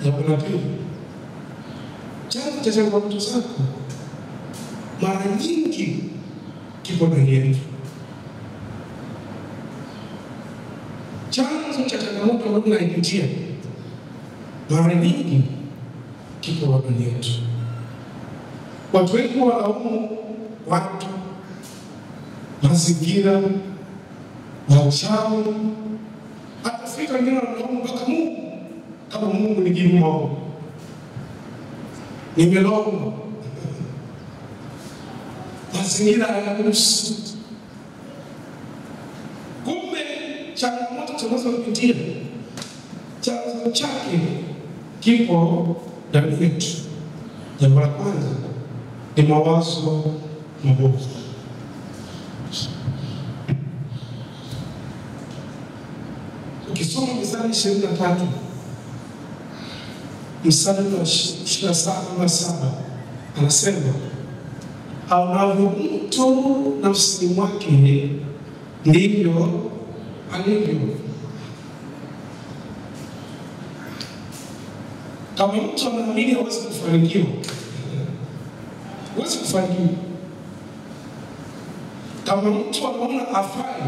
Jambo la pili, chanzo cha changamoto zako mara nyingi kipo ndani yetu. Chanzo cha changamoto ambazo tunaipitia mara nyingi kipo ndani yetu. Watu wengi walaumu watu, mazingira, wachawi, hata fika wengine wanalaumu mpaka Mungu. Kama Mungu ni jibu maombi, nimelaumu mazingira hayakuhusu. Kumbe changamoto tunazopitia chanzo chake kipo ndani yetu. Jambo la kwanza ni mawazo mabovu. Ukisoma Mithali 23 mstari wa 27 anasema, aonavyo mtu nafsini mwake ndivyo alivyo. Kama mtu anaamini hawezi kufanikiwa, huwezi kufanikiwa. Kama mtu anaona afai,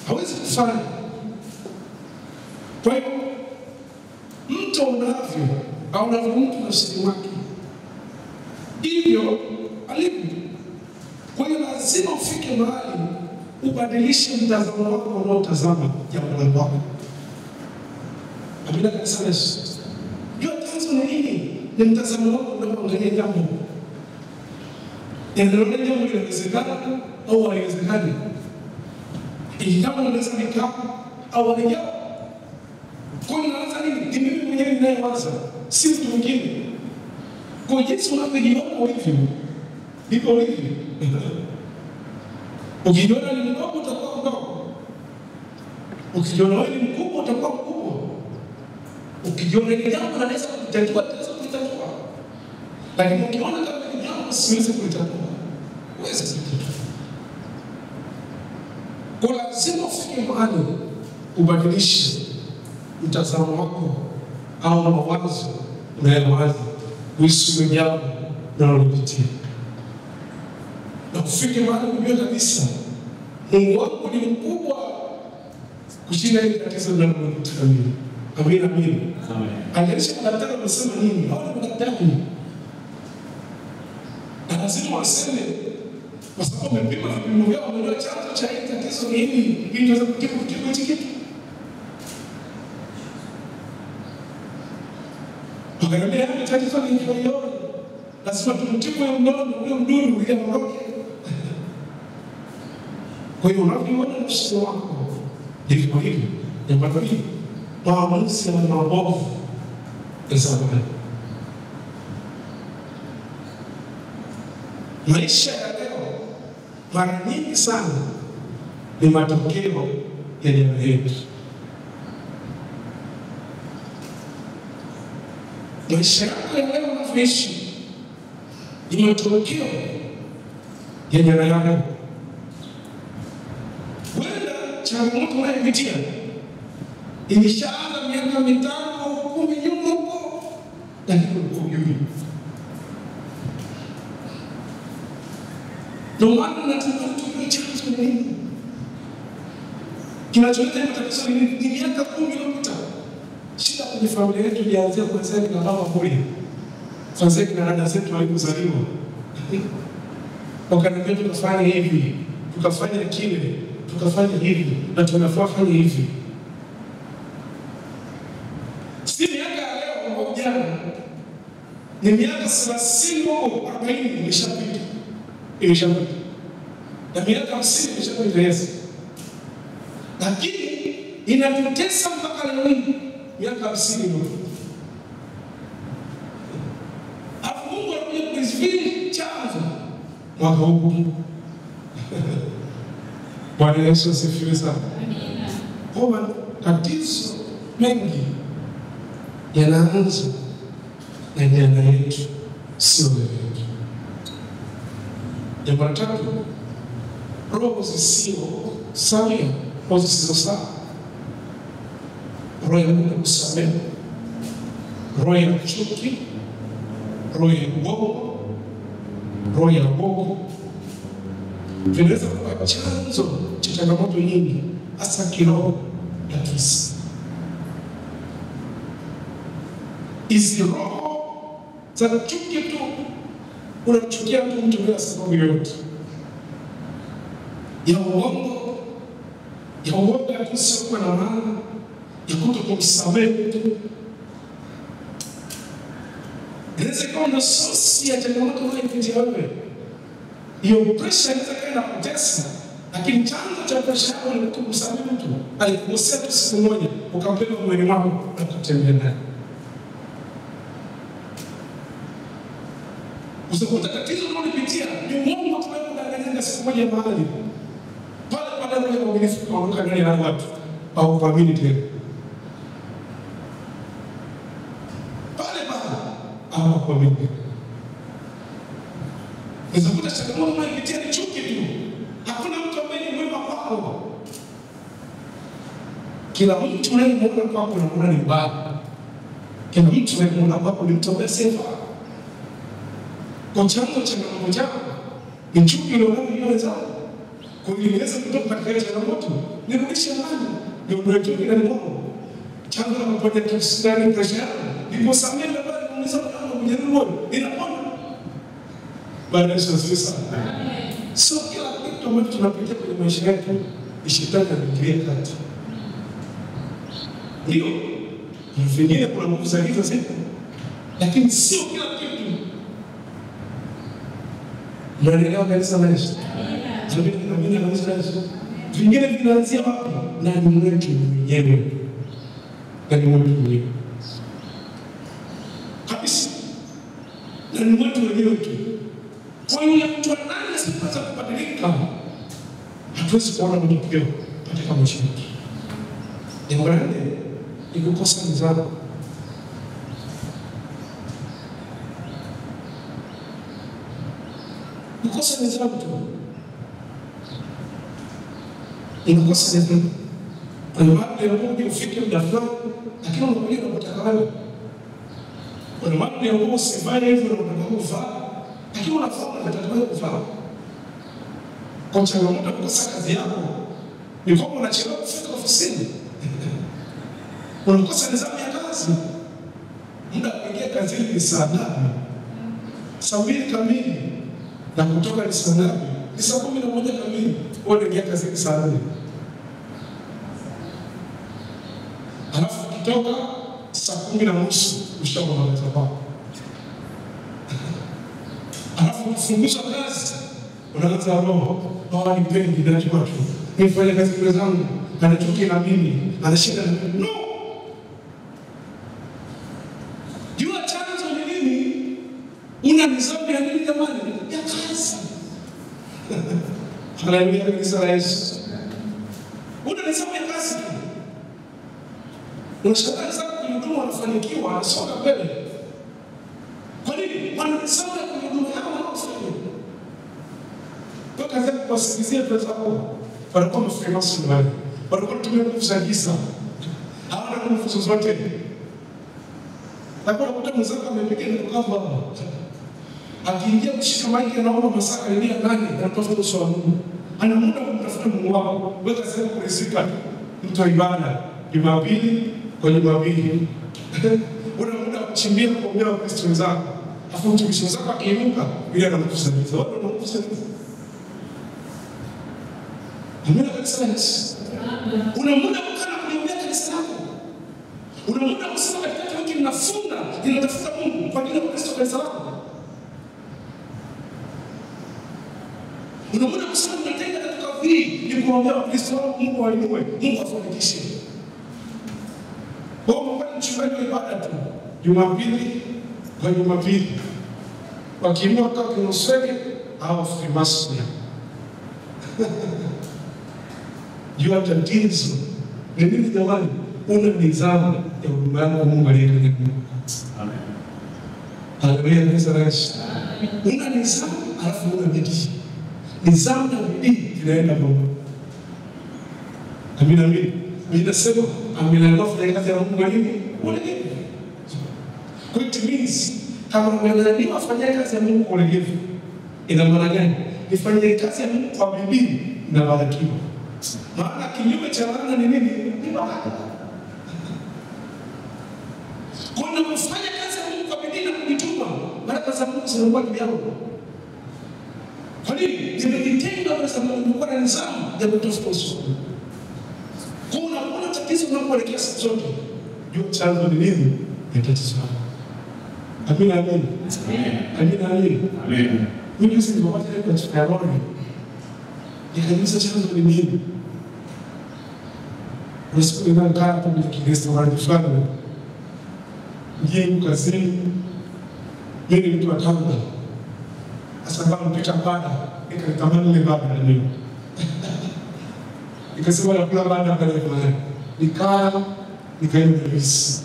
hawezi kufanya. Kwa hiyo mtu aonavyo mtu nafsini mwake hivyo alivyo. Kwa hiyo lazima ufike mahali ubadilishe mtazamo wako unaotazama jambo lako. Amina kanisa Yesu. Hiyo chanzo ni nini? Ni mtazamo wako unaoangalia jambo. Ndio jambo linawezekana au haliwezekani. Kama unaweza nikaa au halijawa. Kwa hiyo unaanza nini? Ni mimi mwenyewe ninayewaza, si mtu mwingine. Kwa jinsi unavyojiona ulivyo, ndivyo ulivyo. Ukijiona ni mdogo utakuwa mdogo. Ukijiona wewe ni mkubwa utakuwa mkubwa. Ukijiona ni jambo unaweza kulitatua, utaweza kulitatua. Lakini ukiona kama ni jambo siwezi kulitatua, huwezi kulitatua. Kwa lazima ufike mahali ubadilishe mtazamo wako au mawazo unayowaza kuhusu jambo unalopitia. Na ufike mahali ujue kabisa Mungu wako ni mkubwa kushinda ile tatizo linalokutia mimi. Amina, amina. Amen. Angalia madaktari wanasema nini? Hao ni madaktari. Lazima waseme, kwa sababu wamepima vipimo vyao, wamejua chanzo cha hili tatizo ni nini, ili tuweze kutibu hichi kitu. Angalia hili tatizo ni nini? Lazima tumtibu huyo mdudu ili aondoke. Kwa hiyo unapoona nafsi yako ndivyo hivyo, jambo hili maamuzi na mabovu yazabani. Maisha ya leo mara nyingi sana ni matokeo ya jana yetu. Maisha yako ya leo unavyoishi ni matokeo ya jana yako. Wenda changamoto unayopitia imeshaanza miaka 5 au 10 nyuma huko, lakini uko hujui. Ndio maana nataka tujue chanzo ni nini. Kinacholeta matatizo ni miaka 10 iliyopita. Shida kwenye familia yetu ilianzia kuanzia na baba kule. Kwanza kina dada zetu walipozaliwa. Wakaniambia tukafanya hivi, tukafanya kile, tukafanya hivi, na tunafanya hivi. Si miaka leo au jana. Ni miaka 30 au 40 imeshapita. Imeshapita. Na miaka 50 imeshapita Yesu. Lakini inatutesa mpaka leo hii miaka 50 iliyopita. Hapo Mungu anakuja kuisifiri chanzo mwaka huu. Bwana Yesu asifiwe sana. Amina. Kwa tatizo mengi yanaanza na jana yetu, sio leo yetu. Jambo la tatu, roho zisizo sawa, roho zisizo sawa. Roho ya Mungu kusamehe roho ya chuki, roho ya uongo, roho ya uongo vinaweza kuwa chanzo cha changamoto nyingi, hasa kiroho na kihisia. Hizi roho za chuki tu, unamchukia mtu bila sababu yoyote, ya uongo isiyokuwa na maana, ya kutokumsamehe mtu. Inaweza kuwa ndo sosi ya changamoto unayopitia wewe. Hiyo presha inaweza kuwa inakutesa, lakini chanzo cha presha yako ni kutomsamehe mtu. Alikukosea tu siku moja, ukampenda moyoni mwako na kutembea naye. Usikuta tatizo unalopitia ni Mungu tunayokudanganya siku moja mahali. Pale pale roho ya uaminifu kuondoka ndani ya watu au kuamini tena. Au kuamini. Usikuta changamoto unayopitia ni chuki tu. Hakuna mtu ambaye ni mwema kwako. Kila mtu unayemwona kwako unamuona ni mbaya. Kila mtu unayemwona kwako ni mtu ambaye sifa. Kwa chanzo cha changamoto chako ni chuki unayoiona wenzako. Kwa hiyo inaweza kutoka katika changamoto ni kurudisha amani, ni urejesho ndani mwako. Chanzo cha kuponya kisirani presha yako ni kusamehe na bali kuuliza kama mjeruhi inapona. Baada ya sasa sio kila kitu ambacho tunapitia kwenye maisha yetu ni shetani anaingilia kati. Ndio vingine kuna nguvu za giza sana, lakini sio kila kitu. Mnaelewa kanisa la Yesu? Amina kanisa la Yesu. Vingine vinaanzia wapi? Ndani mwetu mwenyewe. Ndani mwetu mwenyewe. Kabisa. Ndani mwetu mwenyewe tu. Kwa hiyo mtu anani asipata kubadilika, hatuwezi kuona matokeo katika maisha yetu. Jambo la nne ni kukosa nidhamu. Kukosa nidhamu tu. Unakosa nidhamu. Kwa mambo ya Mungu ufike muda fulani, lakini unakuja unapotaka wewe. Kwa mambo ya Mungu usifanye hivyo unapotaka kufanya, lakini unafanya unataka wewe kufanya. Kwa changamoto kukosa kazi yako, ni kama unachelewa kufika ofisini. Unakosa nidhamu ya kazi. Muda kuingia kazini ni saa 8. Saa 2 kamili. Na kutoka ni saa 8. Ni saa 11 kamili. Unaingia kazini saa 4. Alafu kutoka saa 10:30 ushamaliza hapo. Alafu kufungisha kazi. Unaanza roho, nipendi na watu. Nifanye kazi kwa zangu, anachukia na mimi, anashinda na mimi. No. Jua chanzo ni nini? Una nidhamu ya nini jamani? Ya kazi. Haleluya kanisa la Yesu. Una nidhamu ya kazi. Unashangaa sana kuhudumia wanafanikiwa, wanasonga mbele. Kwa nini? Wana nidhamu ya kuhudumia hao wanaofanya. Kwa kazi ya kuwasikilizia pesa zao. Walikuwa mafemasi mbali. Walikuwa tumia nguvu za giza. Hawana nguvu zozote. Lakini unakuta mzaka amepiga na kamba. Akiingia kushika maiki anaona masaka ilia ndani na tafuta uso wa Mungu. Ana muda kumtafuta Mungu wako. Weka sehemu kurizika mtu wa ibada. Jumapili kwa Jumapili. Una muda kuchimbia kuombea Wakristo wenzako. Afu mtumishi wenzako akiinuka ili anakusaidia. Wao wanakusaidia. Amina kanisa la Yesu. Una muda kukaa kuombea kanisa lako. Una muda kusema katika wiki mnafunga, ninatafuta Mungu kwa ajili ya Kristo kanisa lako. Una muda kusema mnatenga katika vii, ni kuombea Kristo wako, Mungu ainue, Mungu afanikishe. Mungu kwa mchungaji wa ibada tu. Jumapili kwa Jumapili. Wakiinua kwa kinusweke au Freemason. Jua tatizo ni nini jamani? Una nidhamu ya huduma yako Mungu aliyekupa. Amen. Haleluya kanisa la Yesu. Una nidhamu alafu una bidii. Nidhamu na bidii vinaenda pamoja. Amina amina. Ninasema amina nafanya kazi ya Mungu nini? Una nini? it means kama unadhaniwa fanya kazi ya Mungu kwa ulegevu, ina maana gani? Nifanye kazi ya Mungu kwa bidii na barakiwa. Maana kinyume cha laana ni nini? Ni baraka. Kuna kufanya kazi ya Mungu kwa bidii na kujituma, baraka za Mungu zinakuwa juu yako. Kwa nini? Nimejitenga kwa sababu nilikuwa na nidhamu ya kutafuta uso. Kuna tatizo unapoelekea siku zote, jua chanzo ni nini? Ni tatizo lako. Amina, amina. Amina, amina. Amina. Mimi juzi nilipata ile kwa ya Bwana. Nikajiuliza chanzo ni nini? Usiku ninakaa hapo nikieleza wale fulani. Ngiye kazini. Mimi mtu wa Tanga. Sasa kama mpita baada, nikatamani ile baada na mimi. Nikasema na kula baada pale pale. Nikaenda visi.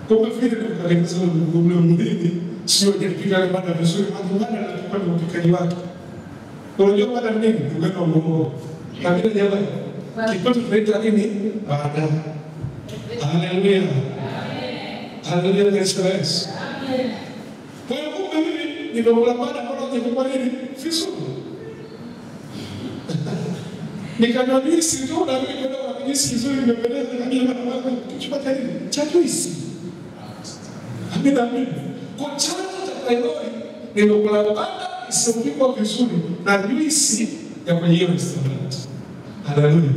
Kwa vile nikaeleza mgumu mwili, sio nilipika baada vizuri, baada na kwa mpikaji wake. Unajua baada nini? Ungeka mgongo. Na bila jamani. Kipato tunaita nini? Baada. Haleluya. Amen. Haleluya Yesu. Amen. Kwa hiyo kumbe mimi nimekula baada kwa kwa nini? Vizuri. Nikanyonyesha tu na mimi ndio kujisikia vizuri, nimependeza kabisa na mambo tukipata nini? Cha juisi. Amina, amina. Kwa chanzo cha priori nimekula baada isipikwa vizuri na juisi ya kwenye hiyo restaurant. Haleluya.